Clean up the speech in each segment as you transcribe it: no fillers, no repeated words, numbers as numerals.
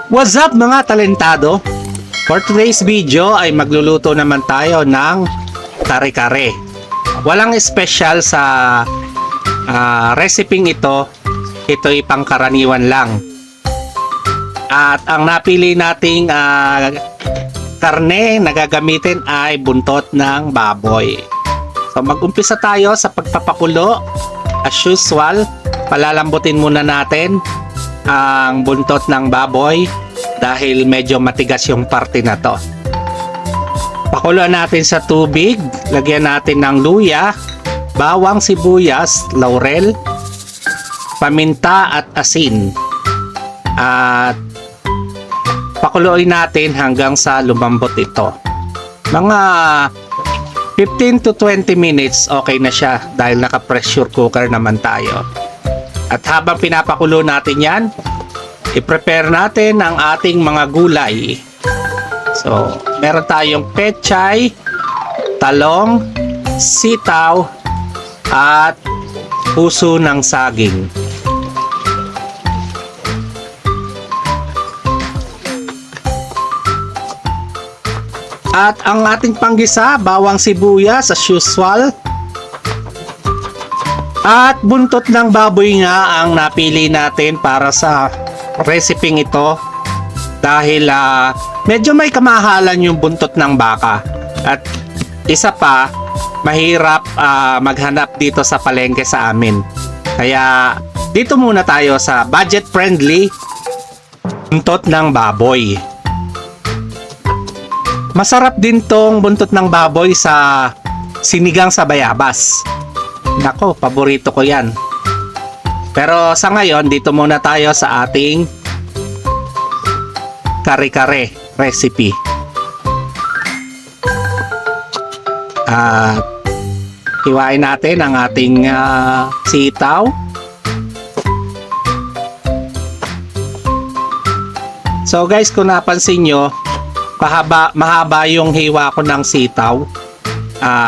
What's up mga talentado? For today's video ay magluluto naman tayo ng kare-kare. Walang special sa reseping ito. Ito'y pangkaraniwan lang. At ang napili nating karne na gagamitin ay buntot ng baboy. So mag-umpisa tayo sa pagpapakulo. As usual, palalambutin muna natin ang buntot ng baboy dahil medyo matigas yung parte na to. Pakuluan natin sa tubig, lagyan natin ng luya, bawang, sibuyas, laurel, paminta at asin. At pakuluin natin hanggang sa lumambot ito. Mga 15 to 20 minutes okay na siya dahil naka-pressure cooker naman tayo. At habang pinapakulo natin yan, i-prepare natin ang ating mga gulay. So, meron tayong pechay, talong, sitaw, at puso ng saging. At ang ating panggisa, bawang sibuyas as usual. At buntot ng baboy nga ang napili natin para sa reseping ito dahil medyo may kamahalan yung buntot ng baka. At isa pa, mahirap maghanap dito sa palengke sa amin. Kaya dito muna tayo sa budget friendly buntot ng baboy. Masarap din tong buntot ng baboy sa sinigang sa bayabas. Nako, paborito ko yan. Pero sa ngayon, dito muna tayo sa ating kare-kare recipe. At hiwain natin ang ating sitaw. So guys, kung napansin nyo, mahaba yung hiwa ko ng sitaw.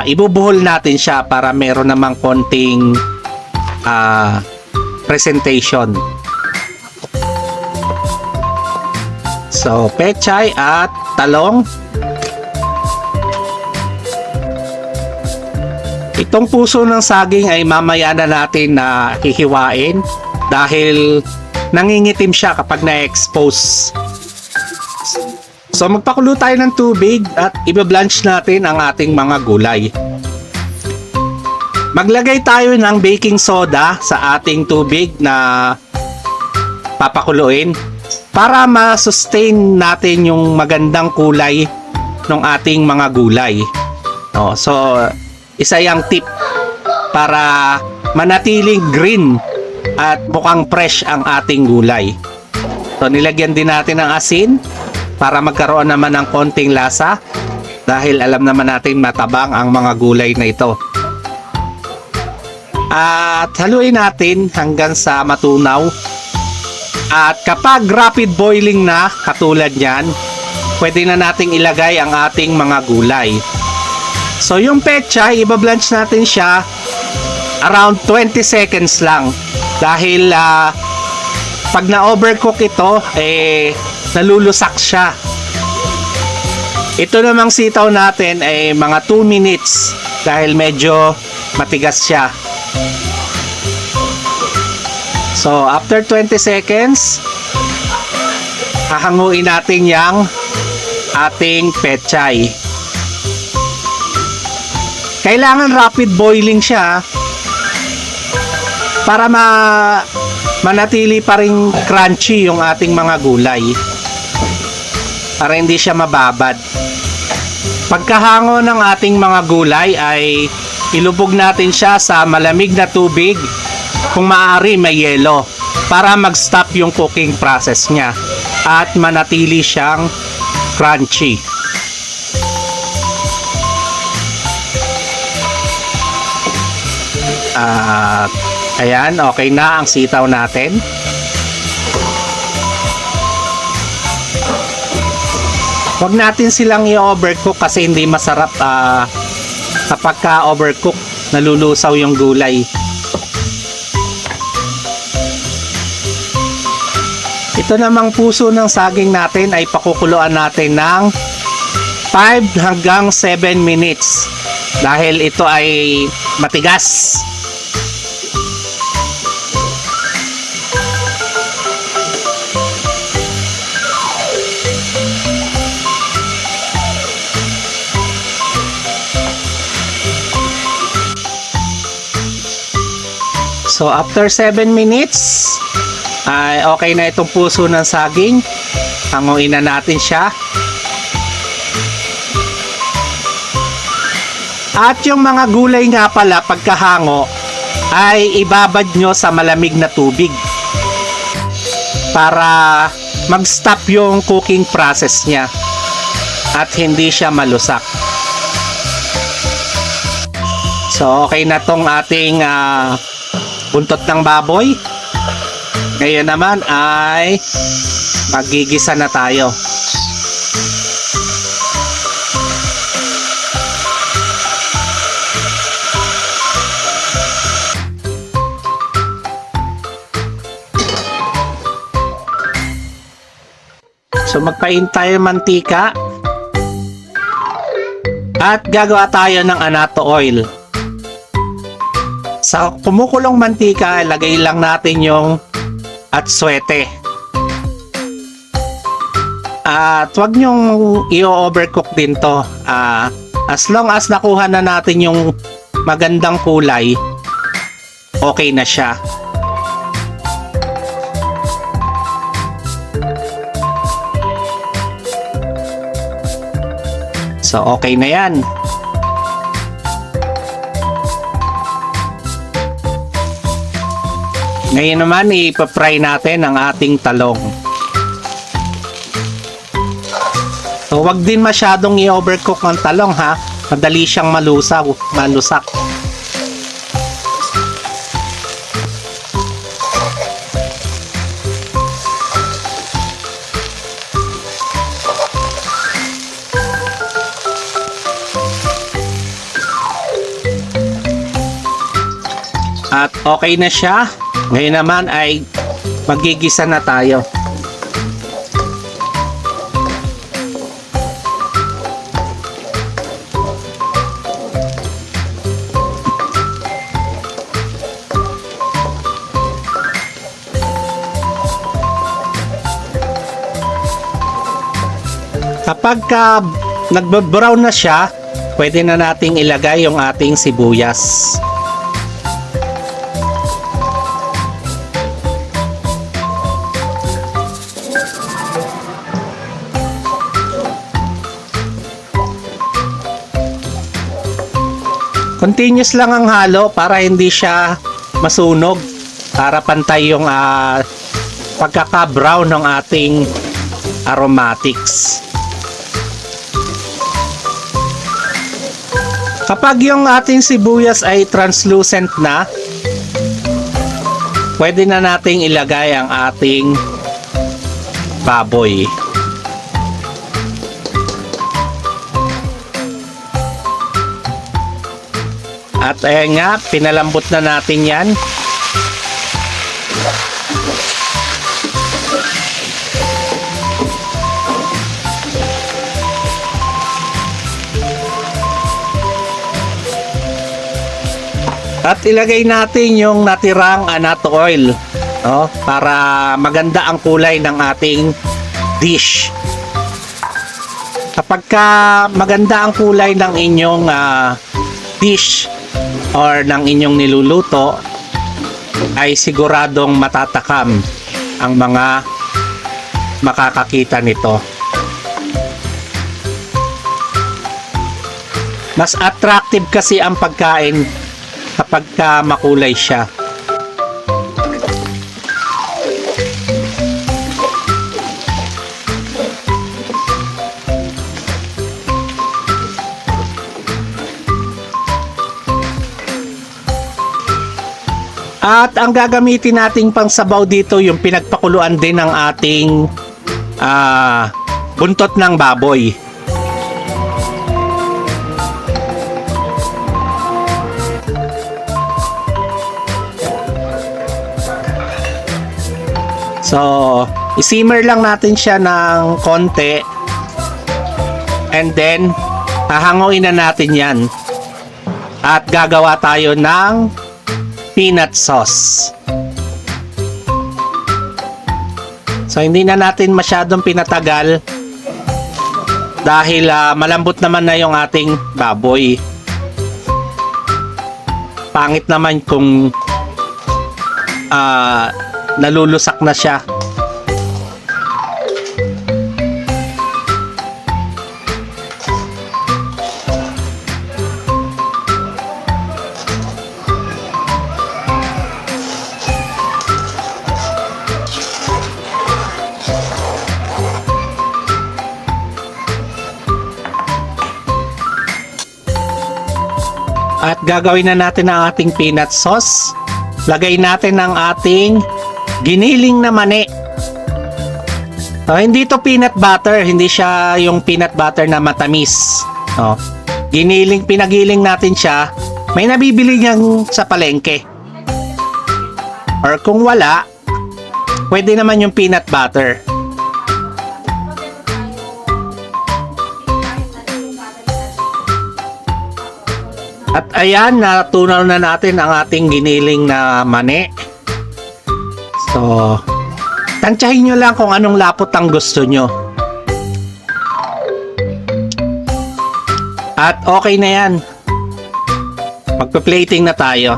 Ibubuhol natin siya para meron namang konting presentation. So, pechay at talong. Itong puso ng saging ay mamaya na natin na hihiwain dahil nangingitim siya kapag na-expose. So magpakulo tayo ng tubig at i-blanch natin ang ating mga gulay. Maglagay tayo ng baking soda sa ating tubig na papakuluin para ma-sustain natin yung magandang kulay ng ating mga gulay. No, so isa yung tip para manatiling green at mukhang fresh ang ating gulay. So nilagyan din natin ng asin para magkaroon naman ng konting lasa dahil alam naman natin matabang ang mga gulay na ito. At haluin natin hanggang sa matunaw. At kapag rapid boiling na katulad yan, pwede na nating ilagay ang ating mga gulay. So yung pechay, ibablanch natin siya around 20 seconds lang dahil pag na-overcook ito, nalulusak siya. Ito namang sitaw natin ay mga 2 minutes dahil medyo matigas siya. So, after 20 seconds, hahanguin natin yung ating pechay. Kailangan rapid boiling siya para manatili pa rin crunchy yung ating mga gulay para hindi siya mababad. Pagkahango ng ating mga gulay ay ilubog natin siya sa malamig na tubig, kung maaari may yelo, para mag-stop yung cooking process niya at manatili siyang crunchy. Ayan, okay na ang sitaw natin. Huwag natin silang i-overcook kasi hindi masarap kapag ka-overcook, nalulusaw yung gulay. Ito namang puso ng saging natin ay pakukuluan natin ng 5 hanggang 7 minutes dahil ito ay matigas. So after 7 minutes ay okay na itong puso ng saging. Hanguin na natin siya. At yung mga gulay nga pala pagkahango ay ibabad nyo sa malamig na tubig para mag-stop yung cooking process niya at hindi siya malusak. So okay na tong ating buntot ng baboy. Ngayon naman ay magigisa na tayo. So magpain tayo ng mantika at gagawa tayo ng anato oil. Sa kumukulong mantika, ilagay lang natin yung atswete. At huwag nyong i-overcook din to. As long as nakuha na natin yung magandang kulay, okay na siya. So okay na yan. Ngayon naman ipa-fry natin ang ating talong. So wag din masyadong i-overcook ang talong ha. Madali siyang malusak. At okay na siya. Ngayon naman ay magigisa na tayo. Kapag nagbo-brown na siya, pwede na nating ilagay yung ating sibuyas. Continuous lang ang halo para hindi siya masunog, para pantay yung pagkaka-brown ng ating aromatics. Kapag yung ating sibuyas ay translucent na, pwede na nating ilagay ang ating baboy. At ayan nga, pinalambot na natin yan. At ilagay natin yung natirang anato oil, no? Para maganda ang kulay ng ating dish. Kapag maganda ang kulay ng inyong dish or ng inyong niluluto, ay siguradong matatakam ang mga makakakita nito. Mas attractive kasi ang pagkain kapag makulay siya. At ang gagamitin nating pangsabaw dito yung pinagpakuluan din ng ating buntot ng baboy. So, I-simmer lang natin siya ng konti. And then, hahanguin na natin yan. At gagawa tayo ng peanut sauce. So, hindi na natin masyadong pinatagal dahil malambot naman na yung ating baboy. Pangit naman kung nalulusak na siya. At gagawin na natin ang ating peanut sauce. Lagay natin ang ating giniling na mani. Hindi to peanut butter, hindi siya yung peanut butter na matamis. Pinagiling natin siya. May nabibili niyang sa palengke. Or kung wala, pwede naman yung peanut butter. At ayan, natunaw na natin ang ating giniling na mani. So, tansyahin nyo lang kung anong lapot ang gusto nyo. At okay na yan. Magpa-plating na tayo.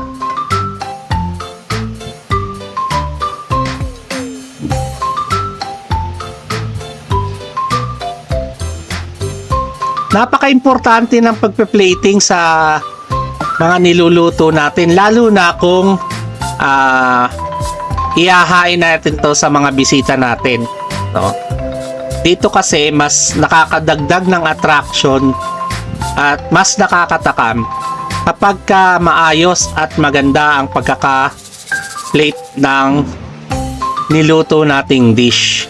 Napaka-importante ng pagpa-plating sa mga niluluto natin, lalo na kung ihahain natin to sa mga bisita natin, no? Dito kasi mas nakakadagdag ng attraction at mas nakakatakam kapag maayos at maganda ang pagkaka-plate ng niluto nating dish.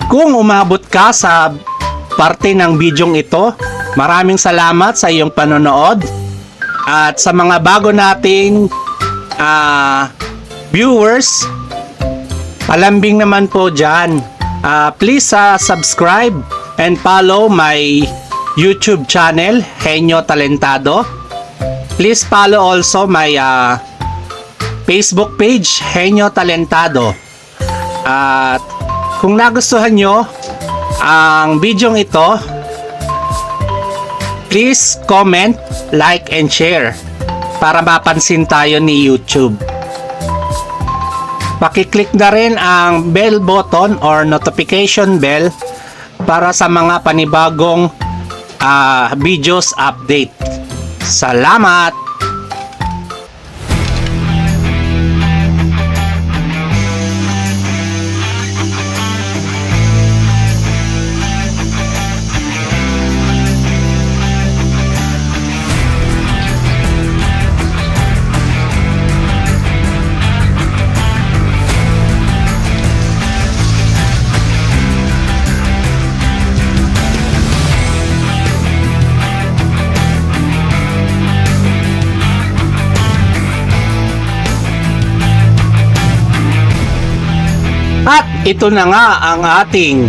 Kung umabot ka sa parte ng bidyong ito, maraming salamat sa iyong panonood. At sa mga bago nating viewers, palambing naman po dyan. Please subscribe and follow my YouTube channel, Henyo Talentado. Please follow also my Facebook page, Henyo Talentado. At kung nagustuhan nyo ang bidyong ito, please comment, like, and share para mapansin tayo ni YouTube. Pakiclick na rin ang bell button or notification bell para sa mga panibagong videos update. Salamat! At ito na nga ang ating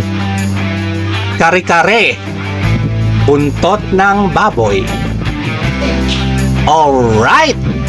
kare-kare buntot ng baboy. Alright!